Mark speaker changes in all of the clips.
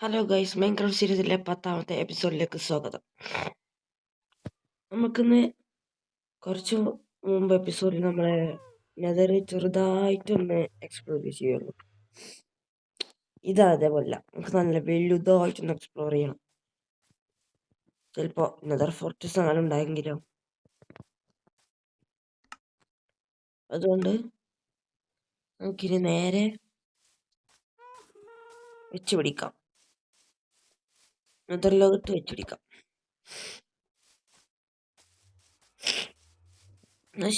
Speaker 1: Hello guys, Minecraft സീരീസിലെ 10ാമത്തെ എപ്പിസോഡിലേക്ക് സ്വാഗതം. നമുക്കിന്ന് കുറച്ച് മുമ്പ് എപ്പിസോഡിൽ നമ്മളെ നെതർ ചെറുതായിട്ടൊന്ന് എക്സ്പ്ലോർ ചെയ്യുള്ളൂ. അതേപോലെ നമുക്ക് നല്ല വലുതായിട്ടൊന്ന് എക്സ്പ്ലോർ ചെയ്യണം. ചിലപ്പോൾ നെതർ ഫോർട്രസ് അങ്ങനെ ഉണ്ടായെങ്കിലോ. അതുകൊണ്ട് നമുക്കിനി നേരെ വെച്ച് പിടിക്കാം. നെതർ ലോകത്ത് വെച്ച് പിടിക്കാം.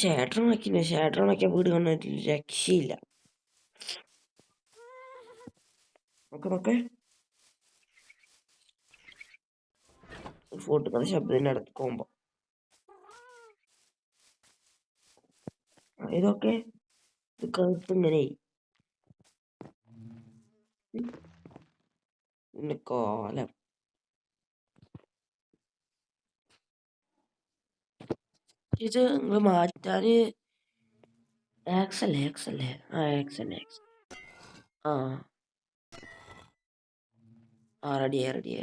Speaker 1: ഷാഡർ ഉണക്കിയ വീട് കാണാൻ രക്ഷയില്ല. നോക്കെ ഫോട്ടോ ശബ്ദത്തിൻ്റെ അടുത്ത് പോകുമ്പോ ഇതൊക്കെ ഇങ്ങനെ കാലം ഇത് നിങ്ങൾ മാറ്റാന് എക്സല്ലേ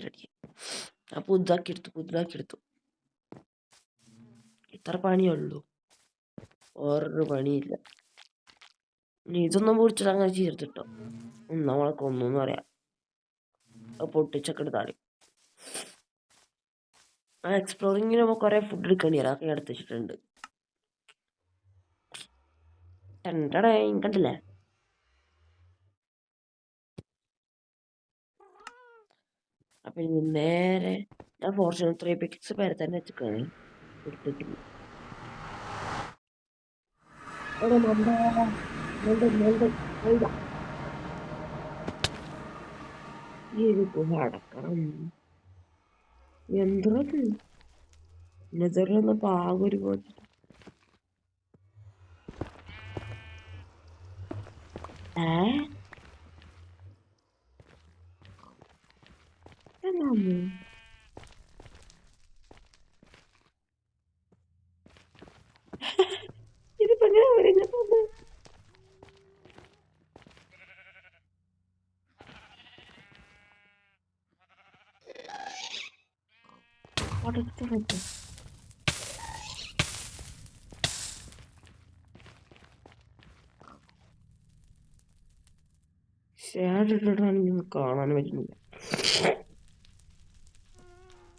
Speaker 1: റെഡി. ആ പുതുതാക്കി എടുത്തു. ഇത്ര പണിയുള്ളൂ, വേറൊരു പണിയില്ല. ഇതൊന്നും പൊടിച്ചിട്ട് അങ്ങനെ ചേർത്തിട്ടോ നമ്മളെ കൊന്നു പറയാം. പൊട്ടിച്ചൊക്കെ എടുത്താടി. ആ എക്സ്പ്ലോറിങ്ങിന് നമ്മൾ കുറെ ഫുഡ് എടുക്കേണ്ടി വരാം. അതൊക്കെ എടുത്ത് വെച്ചിട്ടുണ്ട്. കണ്ടില്ലേ? അപ്പൊ ഇനി നേരെ ഞാൻ ഫോർച്യൂണർ 3 പിക്സ് പേരെ തന്നെ വെച്ചിട്ടാണ് എടുത്തിട്ടില്ല. ഈ ഒരു ഗുഹ അടക്കണം. എന്തത് നെതറിലൊന്ന് പാകം ഒരുപോലെ. ഇതിപ്പോ എങ്ങനെ വരുന്നത്? ഷാഡിട്ടാണെങ്കിൽ കാണാൻ പറ്റുന്നില്ല.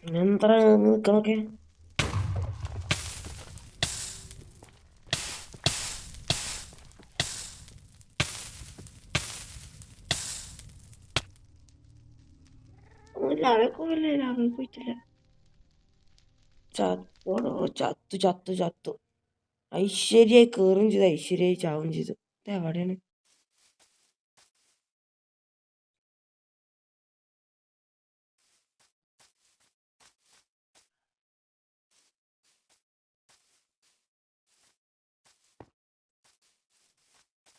Speaker 1: എന്താ നിൽക്കണൊക്കെ? ലാവേ പോയിട്ടില്ല. ചത്തു. ഐശ്വര്യായി കേറും ചെയ്തു, ഐശ്വര്യായി ചാവും ചെയ്തു. എവിടെയാണ്?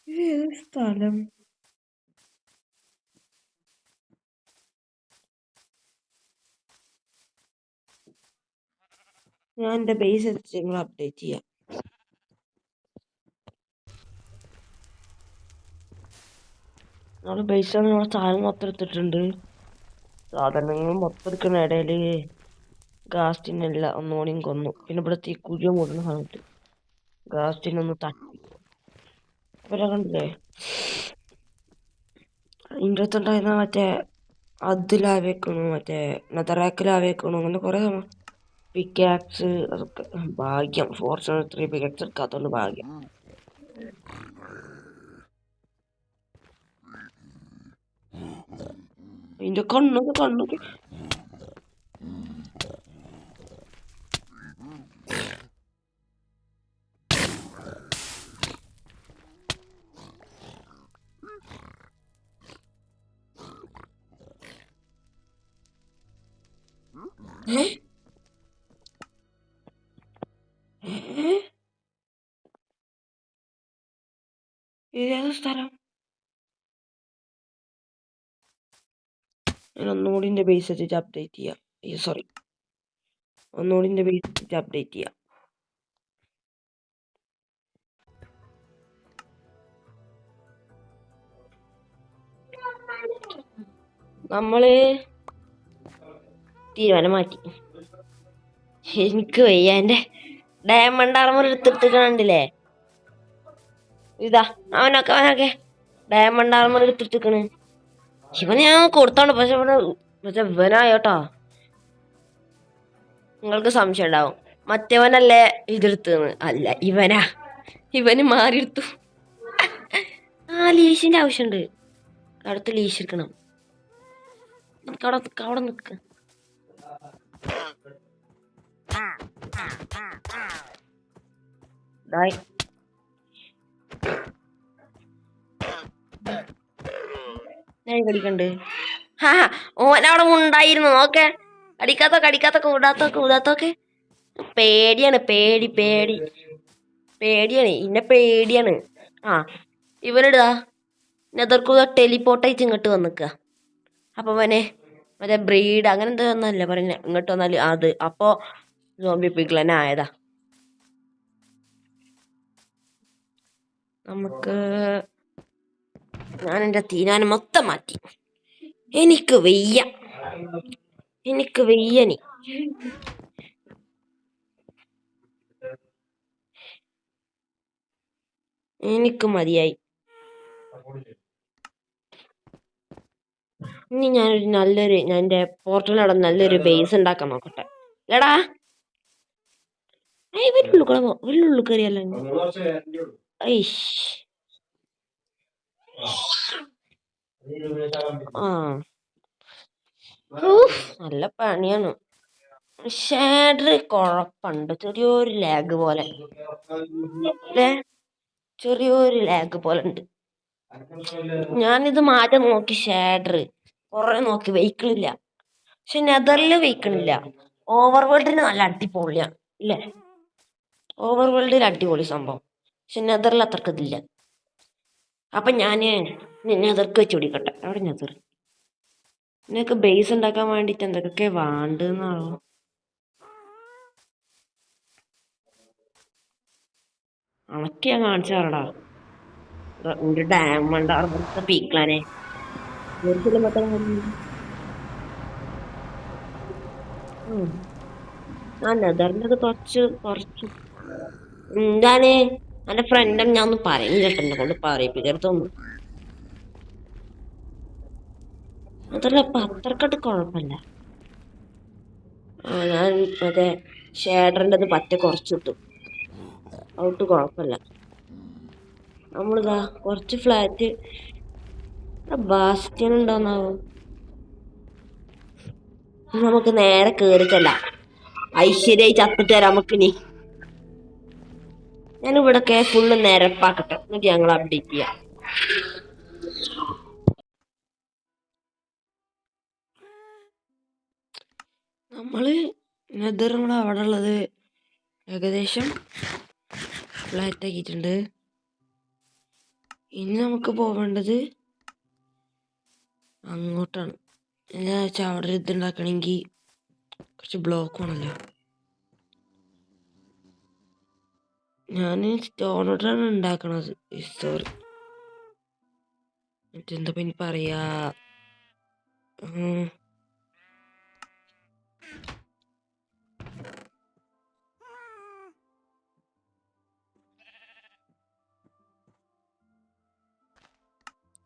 Speaker 1: ഏത് സ്ഥലം? ഞാൻ എൻ്റെ ബേസ് എടുത്ത് നിങ്ങൾ അപ്ഡേറ്റ് ചെയ്യാം. നമ്മള് ബേസാണ്. നമ്മളെ സാധനം മൊത്തം എടുത്തിട്ടുണ്ട്. സാധനങ്ങൾ മൊത്തം എടുക്കുന്ന ഇടയില് ഗാസ്റ്റിനെല്ലാം ഒന്നുകൂടിയും കൊന്നു. പിന്നെ ഇവിടെ തീക്കുഴിയോ മൂടുന്ന സമയത്ത് ഗാസ്റ്റിനൊന്ന് തട്ടി. അപ്പൊ കണ്ടില്ലേ, ഇതിൻ്റെ അടുത്തുണ്ടായിരുന്ന മറ്റേ അതിലാവേക്കണു, മറ്റേ നെതറാക്കിലാവേക്കണു, അങ്ങനെ കുറെ പിക്കാക്സ്. അതൊക്കെ ഭാഗ്യം. ഫോർച്യൂണർ 3 പിക്കാക്സ് എടുക്കാത്തോണ്ട് ഭാഗ്യം. ഇതിന്റെ കണ്ണൊക്കെ ഏത് സ്ഥലം? ഞാൻ ഒന്നുകൂടി എൻ്റെ ബേസ് വെച്ചിട്ട് അപ്ഡേറ്റ് ചെയ്യാം. ഒന്നുകൂടി എൻ്റെ ബേസ് വെച്ചിട്ട് അപ്ഡേറ്റ് ചെയ്യാം. നമ്മള് തീരുമാനം മാറ്റി. എനിക്ക് വയ്യ. എന്റെ ഡയമണ്ട് ആർമർ എടുത്തിട്ട് കണ്ടില്ലേ? ഇതാ അവനൊക്കെ ഡയമണ്ട് ആർമർ എടുത്തിട്ടിക്കണ്. ഇവന് ഞാൻ കൊടുത്തോണ്ട് പക്ഷെ ഇവനായോട്ടോ. നിങ്ങൾക്ക് സംശയം ഉണ്ടാവും, മറ്റവനല്ലേ ഇതെടുത്തെന്ന്. അല്ല, ഇവന് മാറിയെടുത്തു. ലീഷിന്റെ ആവശ്യമുണ്ട്. അടുത്ത് ലീഷ് എടുക്കണം. അവിടെ നിൽക്ക്. ഞാൻ കടിക്കണ്ട്. ഓനവിടെ ഉണ്ടായിരുന്നു. ഓക്കെ, കടിക്കാത്തൊക്കെ. പേടിയാണ്. പേടിയാണ്. ഇന്നെ പേടിയാണ്. ഇവനിടാ നെതർക്കുക ടെലിപ്പോർട്ടായിട്ട് ഇങ്ങോട്ട് വന്നിക്ക. അപ്പൊ മറ്റേ ബ്രീഡ് അങ്ങനെ എന്താ ഒന്നല്ല പറഞ്ഞ. ഇങ്ങോട്ട് വന്നാല് അത് അപ്പൊ സോംബി പിഗ്ലനെ ആയതാ. നമുക്ക് ഞാൻ എന്റെ തീരുമാനം മൊത്തം മാറ്റി. എനിക്ക് വയ്യ നീ. എനിക്ക് മതിയായി. ഇനി ഞാൻ എന്റെ പോർട്ടലിനവിടെ നല്ലൊരു ബേസ് ഉണ്ടാക്കാൻ നോക്കട്ടെ. എടാ വലിയുള്ളു കയറിയല്ലോ. നല്ല പണിയാണ്. ഷാഡർ കുഴപ്പമുണ്ട്. ചെറിയൊരു ലാഗ് പോലെ ഉണ്ട്. ഞാനിത് മാറ്റാൻ നോക്കി. ഷാഡർ കുറെ നോക്കി, വെയ്ക്കണില്ല. പക്ഷെ നെതറില് വെയ്ക്കണില്ല. ഓവർവേൾഡിന് നല്ല അടിപൊളിയാണ് ഇല്ലേ? ഓവർവേൾഡിൽ അടിപൊളി സംഭവം. പക്ഷെ നെതറിൽ അത്രക്ക് ഇതില്ല. അപ്പൊ ഞാന് നെതർക്ക് വെച്ച് പിടിക്കട്ടെ. അവിടെ നെതർ നിനക്ക് ബേസ് ഉണ്ടാക്കാൻ വേണ്ടിട്ട് എന്തൊക്കെ വേണ്ടെന്നാണോ? അണക്ക് ഞാൻ കാണിച്ചു തരടാ. എന്റെ ഡയമണ്ട് ആർമറിന്റെ പീക്ലാനെ നെതറിന്റെ കുറച്ച് എന്താണ് എന്റെ ഫ്രണ്ട് ഞാൻ ഒന്ന് പറയുന്നില്ല. എന്നെ കൊണ്ട് പറയിപ്പിക്കരുതൊന്നും. അതല്ല, ഇപ്പൊ അത്രക്കട്ട് കുഴപ്പമില്ല. ഞാൻ മറ്റേ ഷേഡറിൻ്റെ പറ്റ കുറച്ചിട്ടു. ഔട്ട് കുഴപ്പമില്ല. നമ്മളിതാ കുറച്ച് ഫ്ലാറ്റ് ബാസ്റ്റിയൻ ഉണ്ടോന്നാവും. നമുക്ക് നേരെ കേറിച്ചല്ല. ഐശ്വര്യായി ചത്തിട്ട് തരാം നമുക്കിനി. ഞാനിവിടൊക്കെ ഫുള്ള് നിരപ്പാക്കട്ടെ, എന്നിട്ട് ഞങ്ങൾ അപ്ഡേറ്റ് ചെയ്യാം. നമ്മള് നെതർ അവിടെ ഉള്ളത് ഏകദേശം ഫ്ലാറ്റ് ആക്കിയിട്ടുണ്ട്. ഇനി നമുക്ക് പോവേണ്ടത് അങ്ങോട്ടാണ്. എന്താ വെച്ചാൽ അവിടെ ഇതുണ്ടാക്കണമെങ്കിൽ കുറച്ച് ബ്ലോക്ക് വേണമല്ലോ. ഞാൻ സ്റ്റോണോട്ടാണ് ഉണ്ടാക്കണത്. സോറി, മറ്റെന്താ പിന്നെ പറയാ,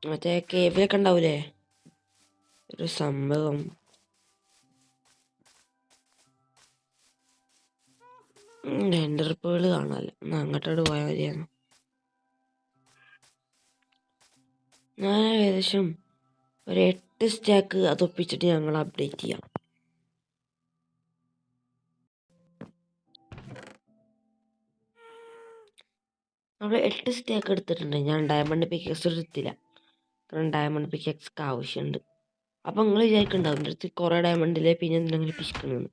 Speaker 1: മറ്റേ കേവിലൊക്കെ ഉണ്ടാവൂലേ ഒരു സംഭവം. എൻ്റർപ്പേള് കാണാമല്ലോ. ഒന്ന് അങ്ങോട്ടോട് പോയാൽ മതിയായിരുന്നു. ഞാൻ ഏകദേശം ഒരു 8 സ്റ്റാക്ക് അതൊപ്പിച്ചിട്ട് ഞങ്ങൾ അപ്ഡേറ്റ് ചെയ്യാം. നമ്മൾ 8 സ്റ്റാക്ക് എടുത്തിട്ടുണ്ട്. ഞാൻ ഡയമണ്ട് പിക്കെക്സ് എടുത്തില്ല, കാരണം ഡയമണ്ട് പിക്കെക്സ് ആവശ്യമുണ്ട്. അപ്പം നിങ്ങൾ വിചാരിക്കുന്നുണ്ടാവും എൻ്റെ അടുത്ത് കുറേ ഡയമണ്ടിലെ പിന്നെ എന്തെങ്കിലും പിശിക്കണമെന്ന്.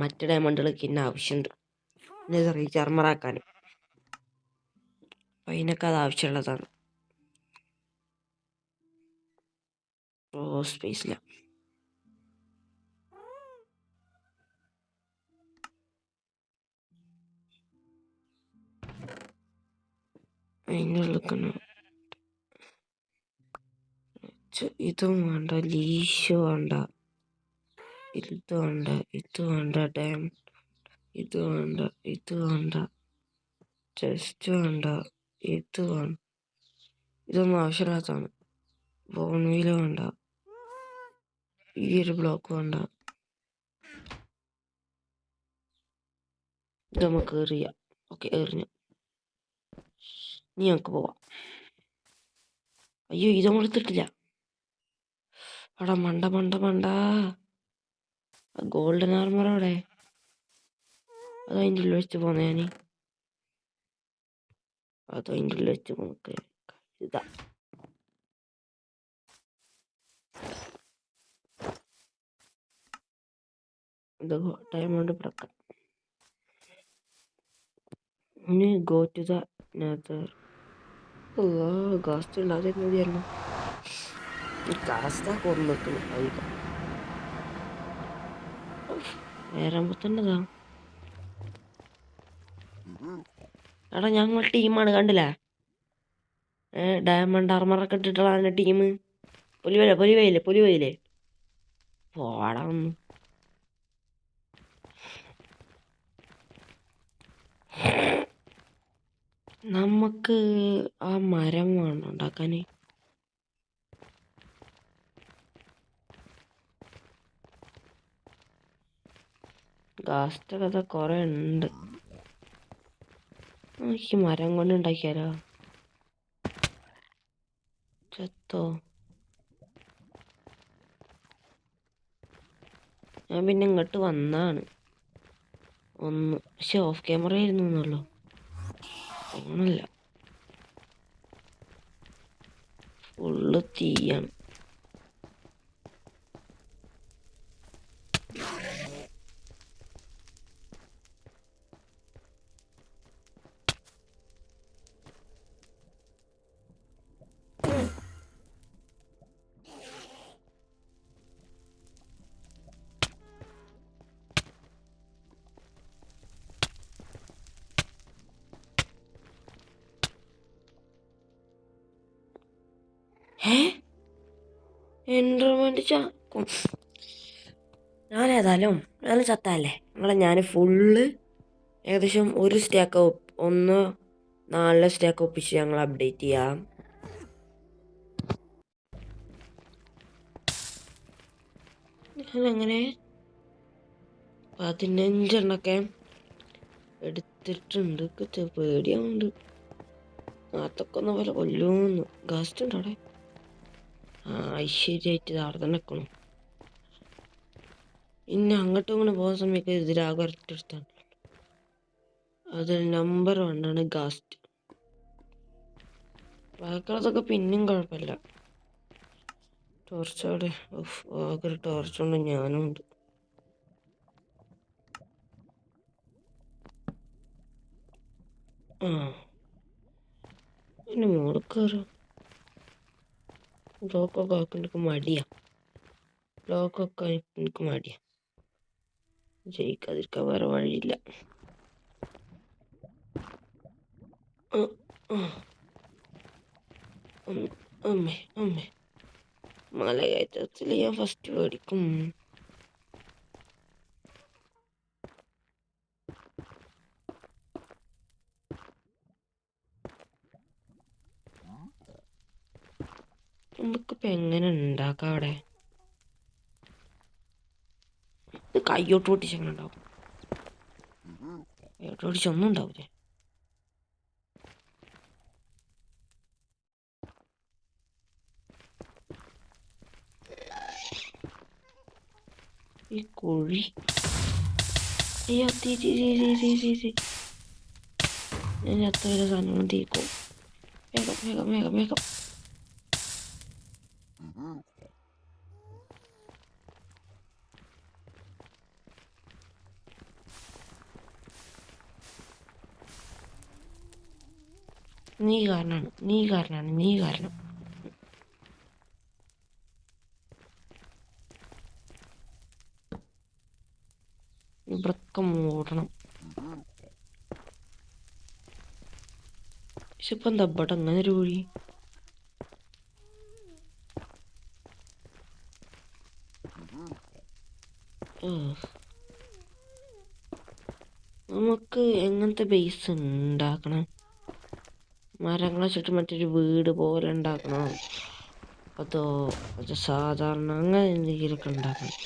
Speaker 1: മറ്റ് ഡയമണ്ടുകൾക്ക് ഇന്ന ആവശ്യമുണ്ട് റീചാർമറാക്കാൻ. അപ്പം അതിനൊക്കെ അത് ആവശ്യമുള്ളതാണ്. സ്പേസില്ല. അതിനുള്ളിൽ ഇതും വേണ്ട, ലീഷ് വേണ്ട, ഇത് വേണ്ട, ഇത് വേണ്ട, ഡാം ഇത് വേണ്ട, ഇത് വേണ്ട, ചെസ്റ്റ് വേണ്ട, ഇത് വേണ്ട, ഇതൊന്നും ആവശ്യമില്ലാത്തതാണ്. ബോൺവീല് വേണ്ട, ഈ ഒരു ബ്ലോക്ക് വേണ്ട. ഇത് നമുക്ക് എറിയാം. ഓക്കെ, എറിഞ്ഞു. ഇനി നമുക്ക് പോവാം. അയ്യോ, ഇതൊന്നും എടുത്തിട്ടില്ല. അവിടെ മണ്ട മണ്ട മണ്ട. ഗോൾഡൻ ആർമർ അവിടെ, അത് അതിൻ്റെ ഉള്ളിൽ വെച്ച് പോന്നെ ഞാൻ. അത് അതിൻ്റെ ഉള്ളിൽ വെച്ച് നമുക്ക് ഇതാ. ഇത് ഡയമണ്ട് പിടക്കാം. ഇനി ഗോ ടു ദ നെതർ. ഗാസ്റ്റ് ഉണ്ടാകാതെ മതിയായിരുന്നു. ഗാസ്റ്റാ കൊന്നിട്ടു അധികം. വേറെ തന്നെതാ. എടാ, ഞങ്ങൾ ടീമാണ്, കണ്ടില്ലേ? ഡയമണ്ട് ആർമറൊക്കെ ഇട്ടിട്ടുള്ള ടീം. പുലിവയില്ലേ പോടാ ഒന്ന്. നമുക്ക് ആ മരം വേണം ഉണ്ടാക്കാൻ. ഗാസ്റ്റ് കഥ കുറെ ഉണ്ട്. എനിക്ക് മരം കൊണ്ട് ഉണ്ടാക്കിയാലോ? ചത്തോ? ഞാൻ പിന്നെ ഇങ്ങോട്ട് വന്നാണ് ഒന്ന്, പക്ഷെ ഓഫ് ക്യാമറ ആയിരുന്നു എന്നല്ലോ, ഫോണല്ല. ഫുള്ള് തീയാണ്. എൻറോമെന്റ് ഞാൻ ചത്തല്ലേ ഞാൻ ഫുള്ള് ഏകദേശം ഒരു സ്റ്റാക്ക് ഒന്ന് 4 സ്റ്റാക്ക് ഒപ്പിച്ച് ഞങ്ങൾ അപ്ഡേറ്റ് ചെയ്യാം. അങ്ങനെ 15 എടുത്തിട്ടുണ്ട്. പേടിയാവുന്നുണ്ട്. അതൊക്കെ ഒന്ന് പോലെ കൊല്ലൂന്ന്. ഗാസ്റ്റ് ഉണ്ടോ അവിടെ? ഐശ്വര്യമായിട്ട് അവിടെ തന്നെ നിൽക്കണം. ഇനി അങ്ങോട്ടും ഇങ്ങനെ പോകുന്ന സമയത്ത് ഇതിലാകെ ഒരൊറ്റെടുത്താണ്. അത് നമ്പർ 1 ആണ് ഗാസ്റ്റ്. ബാക്കിയുള്ളതൊക്കെ പിന്നെയും കുഴപ്പമില്ല. ടോർച്ചോടെ ആകെ ഒരു ടോർച്ചുണ്ട്, ഞാനും ഉണ്ട്. പിന്നെ മോള് കയറും. ബ്ലോക്കൊക്കെ ആക്കാൻ എനിക്ക് മടിയാ. ജയിക്കാതിരിക്കാൻ വേറെ വഴിയില്ല. അമ്മേ മലകയറ്റത്തിൽ ഞാൻ ഫസ്റ്റ് മേടിക്കും. നമുക്കിപ്പോൾ എങ്ങനെ ഉണ്ടാക്കാം അവിടെ? ഇത് കയ്യോട്ട് പൊട്ടിച്ച് എങ്ങനെ ഉണ്ടാവും? കയ്യോട്ട് പൊട്ടിച്ചൊന്നും ഉണ്ടാവില്ലേ? ഈ കുഴി അയ്യോ തീ ഞാൻ അത്ര വരെ സാധനങ്ങളും തീക്കും. വേഗം നീ കാരണം ഇവിടൊക്കെ മൂടണം. പക്ഷെ ഇപ്പം എന്താ ഇവിടെ അങ്ങനെ ഒരു കുഴി? നമുക്ക് എങ്ങനത്തെ ബേസ് ഉണ്ടാക്കണം? മരങ്ങളെ ചുറ്റും മറ്റൊരു വീട് പോലെ ഉണ്ടാക്കണം, അതോ അത് സാധാരണ അങ്ങനെ എന്തെങ്കിലുമൊക്കെ ഉണ്ടാക്കണം?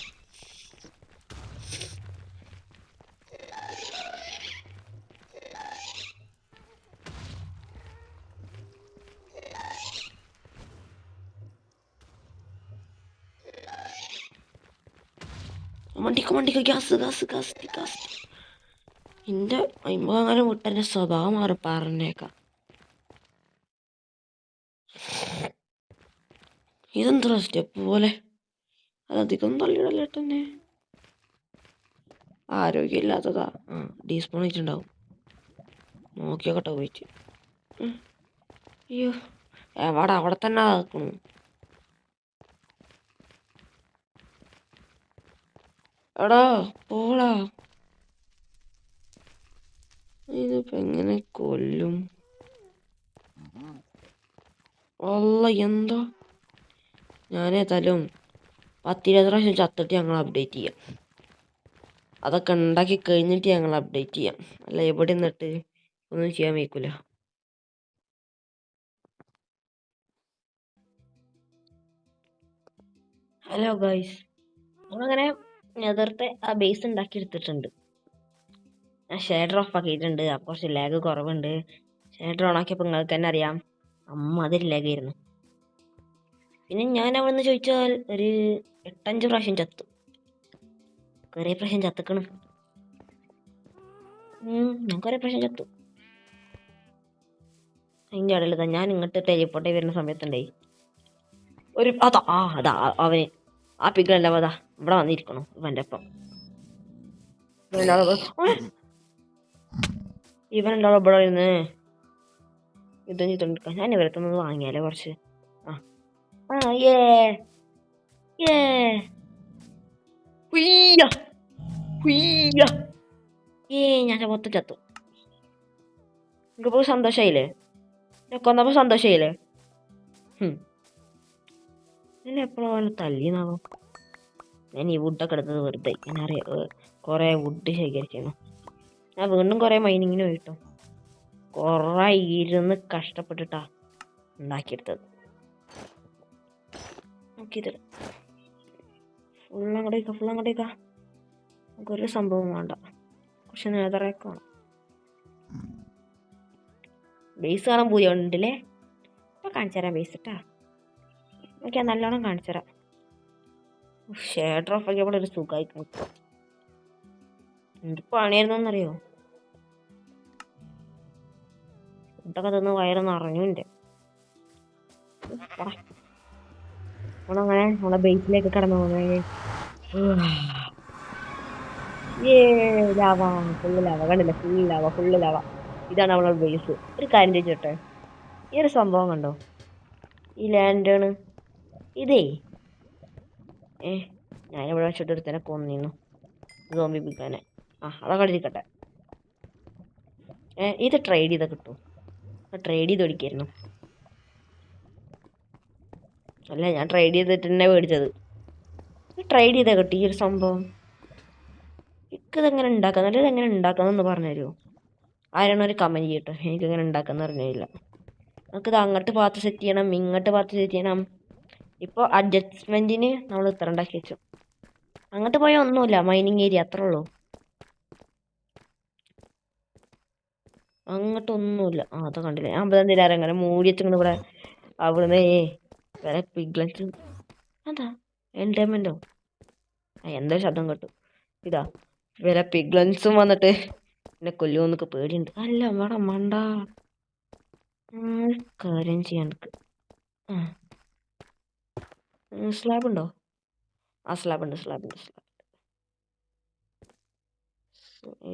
Speaker 1: വണ്ടിക്ക് ഗ്യാസ് ഗ്യാസ് ഗ്യാസ് ഗ്യാസ്. എൻ്റെ അമ്പങ്ങനെ വിട്ടെൻ്റെ സ്വഭാവം മാറി പറഞ്ഞേക്കാം. ഇതെന്താ സ്റ്റെപ്പ് പോലെ? അതധികം തള്ളിയിടല്ലേ തന്നെ. ആരോഗ്യമില്ലാത്തതാ. ഡീസ്പോൺ വെച്ചിട്ടുണ്ടാവും. നോക്കിയോക്കട്ടെ പോയിട്ട്. അയ്യോ, അവിടെ തന്നെ ആക്കുന്നു. എടാ പോളാ, ഇതിപ്പോ എങ്ങനെ കൊല്ലും? അല്ല എന്താ, ഞാനേതായാലും 10-20 പ്രാവശ്യം ചത്തിട്ട് ഞങ്ങൾ അപ്ഡേറ്റ് ചെയ്യാം. അതൊക്കെ ഉണ്ടാക്കി കഴിഞ്ഞിട്ട് ഞങ്ങൾ അപ്ഡേറ്റ് ചെയ്യാം. അല്ല എവിടെ നിന്നിട്ട് ഒന്നും ചെയ്യാൻ വയ്ക്കൂല. ഹലോ ഗൈസ്, നമ്മളങ്ങനെ നേരത്തെ ആ ബേസ് ഉണ്ടാക്കി എടുത്തിട്ടുണ്ട്. ഞാൻ ഷേഡർ ഓഫ് ആക്കിയിട്ടുണ്ട്. അപ്പോൾ കുറച്ച് ലാഗ് കുറവുണ്ട്. ഷേഡർ ഓൺ ആക്കിയപ്പോൾ നിങ്ങൾക്ക് തന്നെ അറിയാം, അതൊരു ലാഗായിരുന്നു. പിന്നെ ഞാൻ അവിടെ നിന്ന് ചോദിച്ചാൽ ഒരു 8-5 പ്രാവശ്യം ചത്തു. കുറേ പ്രാവശ്യം ചത്തക്കണം. ഞാൻ കുറേ പ്രാവശ്യം ചത്തു. അതിൻ്റെ ഇടയിൽ തന്നെ ഞാൻ ഇങ്ങോട്ട് ടെലിപ്പോർട്ട് വരുന്ന സമയത്തുണ്ടായി അതാ അവന് ആ പിഗ്ഗെല്ലാം അതാ ഇവിടെ വന്നിരിക്കണം ഇവൻ്റെ ഒപ്പം. ഇവനുണ്ടാവും ഇവിടെ ഇരുന്ന് യുദ്ധം ചെയ്തോണ്ടിരിക്കാൻ. ഞാൻ ഇവരത്തൊന്ന് വാങ്ങിയാലേ കുറച്ച്. ഞാൻ മൊത്തം ചത്തു. എനിക്കിപ്പോൾ സന്തോഷമായില്ലേ? കൊന്നപ്പോൾ സന്തോഷമായില്ലേ? എന്നെ എപ്പോഴും തല്ലിന്നാവും. ഞാൻ ഈ വുഡൊക്കെ എടുത്തത് വെറുതെ. ഞാനറിയാം കുറേ വുഡ് ശേഖരിക്കുന്നു. ഞാൻ വീണ്ടും കുറേ മൈനിങ്ങിന് പോയിട്ടു. കുറേ ഇരുന്ന് കഷ്ടപ്പെട്ടിട്ടാ ഉണ്ടാക്കിയെടുത്തത്. നോക്കിയത് ഫുള്ളങ്ങോട്ടേക്കാ. നമുക്കൊരു സംഭവം വേണ്ട, കുറച്ച് നേതറൊക്കെ വേണം. ബേസ് കാണാൻ പൂതിയുണ്ടല്ലേ? ഇപ്പം കാണിച്ചു തരാം ബേസ് ഇട്ടാ. നോക്കിയാൽ നല്ലോണം കാണിച്ചു തരാം. ഷേഡർ ഓഫ് ആക്കിയപ്പോൾ ഒരു സുഖമായി നിൽക്കും. എന്ത് പണിയായിരുന്നറിയോ? ഫുഡൊക്കെ തിന്ന് വയറ് നിറഞ്ഞുണ്ട്. നമ്മളങ്ങനെ നമ്മളെ ബേസിലേക്ക് കടന്നു പോകുന്നത്. ലാവ, ഫുള്ള് ലാവ, കണ്ടില്ല? Full lava. ഇതാണ് നമ്മളെ ബേസ്. ഒരു കാര്യം ചോദിച്ചോട്ടെ, ഈ ഒരു സംഭവം കണ്ടോ? ഈ ലാൻഡേണ് ഇതേ ഞാനിവിടെ വെച്ചിട്ട് ഒരു തന്നെ കൊന്നിരുന്നു സോംബിപ്പിക്കാനെ. അതൊക്കെ ഇരിക്കട്ടെ. ഇത് ട്രേഡ് ചെയ്താൽ കിട്ടും. ട്രേഡ് ചെയ്ത് മേടിക്കായിരുന്നു. അല്ല, ഞാൻ ട്രേഡ് ചെയ്തിട്ട് തന്നെ മേടിച്ചത്. ട്രേഡ് ചെയ്താൽ കിട്ടും ഈ ഒരു സംഭവം. എനിക്കിതെങ്ങനെ ഉണ്ടാക്കാം, നല്ലത് എങ്ങനെ ഉണ്ടാക്കാമെന്ന് പറഞ്ഞു തരുമോ? ആരാണ് ഒരു കമൻറ്റ് ചെയ്യട്ടെ. എനിക്കെങ്ങനെ ഉണ്ടാക്കാമെന്ന് അറിഞ്ഞില്ല. നമുക്കിത് അങ്ങോട്ട് പാത്ത് സെറ്റ് ചെയ്യണം, ഇങ്ങോട്ട് പാത്ത് സെറ്റ് ചെയ്യണം. ഇപ്പോൾ അഡ്ജസ്റ്റ്മെൻറ്റിന് നമ്മൾ ഇത്ര ഉണ്ടാക്കി വെച്ചു. അങ്ങോട്ട് പോയാൽ ഒന്നുമില്ല, മൈനിങ് ഏരിയ അത്രേ ഉള്ളൂ. അങ്ങോട്ടൊന്നുമില്ല. അത് കണ്ടില്ല. ഞാൻ എന്തിനാരും അങ്ങനെ മൂടി വെച്ചിങ്ങനെ ഇവിടെ അവിടുന്ന് വേറെ പിഗ്ലൻസ്. അതാ എൻറ്റർടൈൻമെൻറ്റോ എന്തോ ശബ്ദം കേട്ടു. ഇതാ വേറെ പിഗ്ലൻസും വന്നിട്ട് എന്നെ കൊല്ലുമെന്നൊക്കെ പേടിയുണ്ട്. അല്ല വേടാ മണ്ട, കാര്യം ചെയ്യാണ്ട്. സ്ലാബ് ഉണ്ടോ? സ്ലാബ് ഉണ്ട്.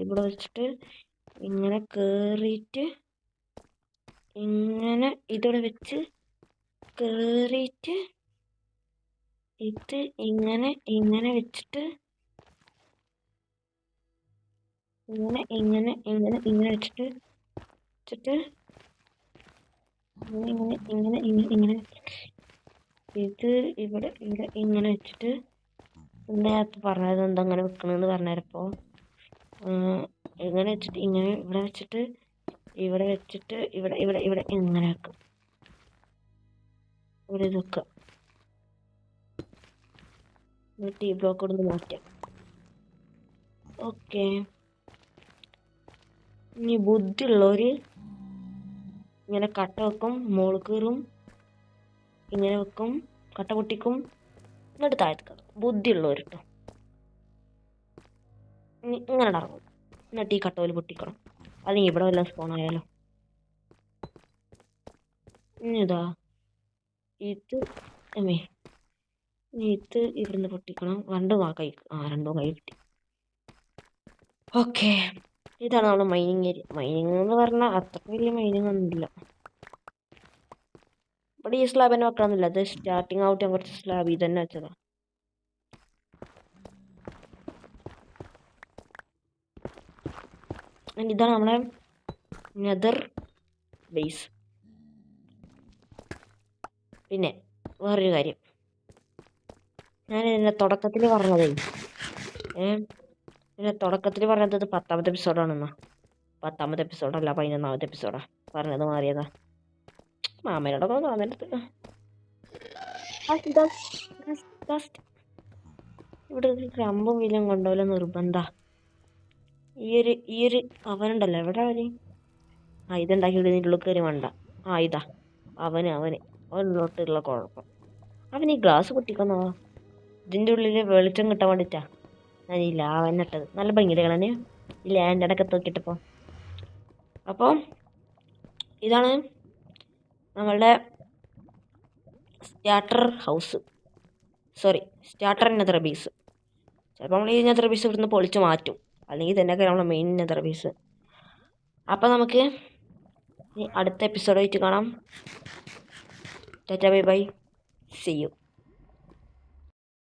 Speaker 1: ഇവിടെ വെച്ചിട്ട് ഇങ്ങനെ കേറിയിട്ട് ഇങ്ങനെ ഇതിവിടെ വെച്ച് കേറിയിട്ട് ഇത് ഇങ്ങനെ വെച്ചിട്ട് ഇങ്ങനെ വെച്ചിട്ട് ഇങ്ങനെ ഇത് ഇവിടെ ഇങ്ങനെ വെച്ചിട്ട് നേരത്തെ പറഞ്ഞത് എന്താ അങ്ങനെ വെക്കണമെന്ന് പറഞ്ഞപ്പോൾ എങ്ങനെ വെച്ചിട്ട് ഇങ്ങനെ ഇവിടെ വെച്ചിട്ട് ഇവിടെ ഇവിടെ ഇവിടെ ഇങ്ങനെ വെക്കും. ഇവിടെ ഇത് വെക്കുക. ടീ ബ്ലോക്ക് കൊണ്ട് മാറ്റാം. ഓക്കെ, ഇനി ബുദ്ധിയുള്ളവർ ഇങ്ങനെ കട്ട വെക്കും, മോള് കയറും, ഇങ്ങനെ വെക്കും, കട്ട പൊട്ടിക്കും, എന്നിട്ട് താഴത്ത് കയറും. ബുദ്ധിയുള്ളവർ കേട്ടോ ഇങ്ങനെ ഇറങ്ങും, എന്നിട്ട് ഈ കട്ടോല് പൊട്ടിക്കണം. അല്ലെങ്കിൽ ഇവിടെ വല്ല സ്പോൺ ആയാലോ. ഇനി ഇതാ ഇത് ഇത് ഇവിടുന്ന് പൊട്ടിക്കണം. രണ്ടും കൈ കിട്ടി. ഓക്കെ, ഇതാണ് നമ്മുടെ മൈനിങ് ഏരിയ. മൈനിങ് എന്ന് പറഞ്ഞാൽ അത്ര വലിയ മൈനിങ് ഒന്നുമില്ല. ഇവിടെ ഈ സ്ലാബ് തന്നെ വെക്കണമെന്നില്ല. അത് സ്റ്റാർട്ടിങ് ഔട്ട് ഞാൻ കുറച്ച് സ്ലാബ് ഇത് തന്നെ വെച്ചതാ. ഇതാണ് നമ്മളെ നെതർ ബേസ്. പിന്നെ വേറൊരു കാര്യം, ഞാൻ ഇതിൻ്റെ തുടക്കത്തിൽ പറഞ്ഞതേ പറഞ്ഞത് 10ാമത്തെ എപ്പിസോഡാണെന്നാ. 10ാമത്തെ എപ്പിസോഡല്ല, 11ാമത്തെ എപ്പിസോഡാ പറഞ്ഞത്. മാറിയതാ. മാമനോടൊക്കെ തോന്നിട്ട് ഇവിടെ ഒരു ക്രമ്പും വിലും കൊണ്ടുപോലെ നിർബന്ധ. ഈ ഒരു അവനുണ്ടല്ലോ, എവിടെ ഇതുണ്ടാക്കി ഇതിൻ്റെ ഉള്ളിൽ കയറി വേണ്ട. ഇതാ അവനോട്ടുള്ള കുഴപ്പം. അവൻ ഈ ഗ്ലാസ് പൊട്ടിക്കുന്നോ ഇതിൻ്റെ ഉള്ളിൽ വെളിച്ചം കിട്ടാൻ വേണ്ടിയിട്ടാ ഞാൻ ഈ ലാവനിട്ടത്. നല്ല ഭംഗിയുടെ കളന് ഈ ലാൻഡ് അടക്കം തൂക്കിയിട്ടപ്പോൾ. അപ്പോൾ ഇതാണ് നമ്മളുടെ സ്റ്റാർട്ടർ നെതർ ബേസ്. ചിലപ്പോൾ നമ്മൾ ഈ നെതർ ബേസ് ഇവിടുന്ന് പൊളിച്ച് മാറ്റും, അല്ലെങ്കിൽ തന്നെ നമ്മളെ മെയിൻ നെതർ ബേസ്. അപ്പോൾ നമുക്ക് അടുത്ത എപ്പിസോഡായിട്ട് കാണാം. Tata bye bye, see U.